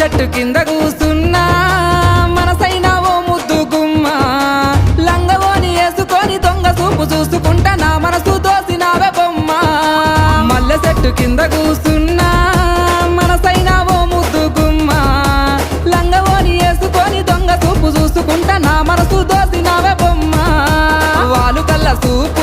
చెట్టు కింద కూసున్నా మనసైనా ఓ ముద్దు గుమ్మ లంగవోని వేసుకొని దొంగ చూపు చూసుకుంటా నా మనసు దోసినావే బొమ్మ మల్లె చెట్టు కింద కూసున్నా మనసైనా ఓ ముద్దు గుమ్మ లంగవోని వేసుకొని దొంగ చూపు చూసుకుంటా నా మనసు దోసినావే బొమ్మ వాలు కళ్ళ చూపు